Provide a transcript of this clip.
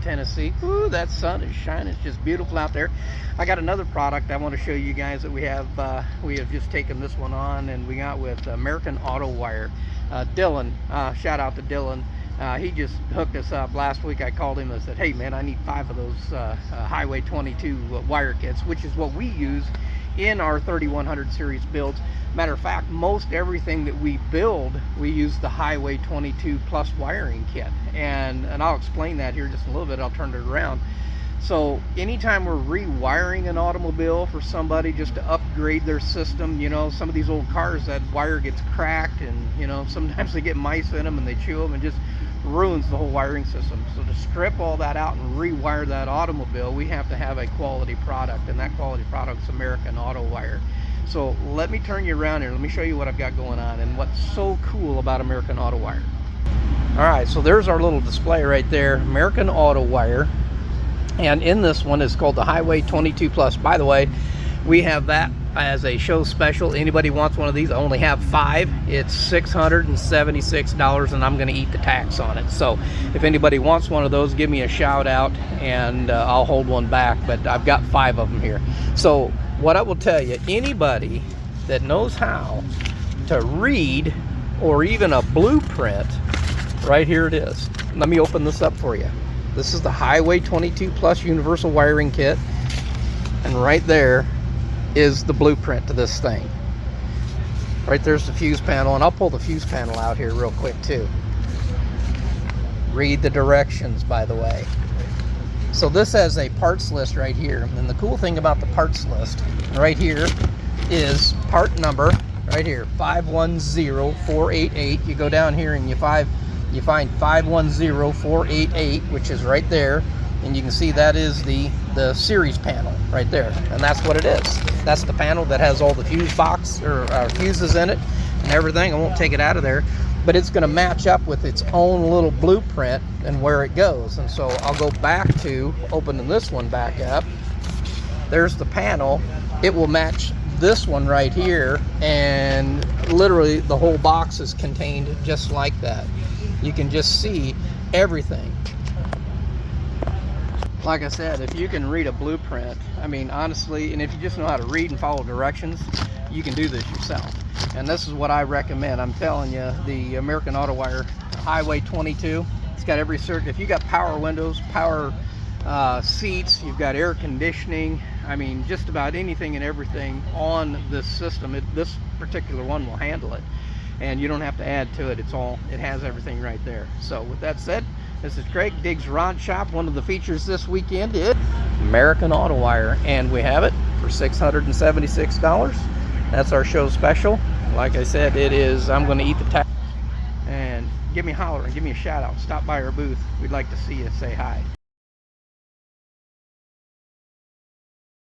Tennessee. Ooh, that sun is shining. It's just beautiful out there. I got another product I want to show you guys that we have just taken this one on, and we got with American Autowire. Dylan, shout out to Dylan. He just hooked us up last week. I called him and said, hey man, I need 5 of those Highway 22 wire kits, which is what we use in our 3100 series builds. Matter of fact, most everything that we build, we use the Highway 22 plus wiring kit, and I'll explain that here just a little bit. I'll turn it around. So anytime we're rewiring an automobile for somebody just to upgrade their system, you know, some of these old cars, that wire gets cracked, and you know, sometimes they get mice in them and they chew them and just ruins the whole wiring system. So to strip all that out and rewire that automobile, we have to have a quality product, and that quality product is American Autowire. So let me turn you around here. Let me show you what I've got going on and what's so cool about American Autowire. All right, so there's our little display right there, American Autowire. And in this one is called the Highway 22 Plus. By the way, we have that as a show special. Anybody wants one of these, I only have 5. It's $676, and I'm going to eat the tax on it. So if anybody wants one of those, give me a shout out, and I'll hold one back. But I've got 5 of them here. So what I will tell you, anybody that knows how to read or even a blueprint, right here it is. Let me open this up for you. This is the Highway 22 Plus Universal Wiring Kit, and right there is the blueprint to this thing. Right there's the fuse panel, and I'll pull the fuse panel out here real quick too. Read the directions, by the way. So this has a parts list right here, and the cool thing about the parts list right here is part number right here, 510488. You go down here and you find 510488, which is right there, and you can see that is the series panel right there, and that's what it is. That's the panel that has all the fuse box or fuses in it and everything. I won't take it out of there, but it's going to match up with its own little blueprint and where it goes. And so I'll go back to opening this one back up. There's the panel. It will match this one right here, and literally the whole box is contained just like that. You can just see everything. Like I said, if you can read a blueprint, I mean, honestly, and if you just know how to read and follow directions, you can do this yourself. And this is what I recommend. I'm telling you, the American Autowire Highway 22, it's got every circuit. If you got power windows, power seats, you've got air conditioning, I mean, just about anything and everything on this system, this particular one will handle it. And you don't have to add to it. It has everything right there. So with that said, this is Craig, Diggs Rod Shop. One of the features this weekend is American Autowire, and we have it for $676. That's our show special. Like I said, it is, I'm going to eat the tax. And give me a holler and give me a shout out. Stop by our booth. We'd like to see you. Say hi.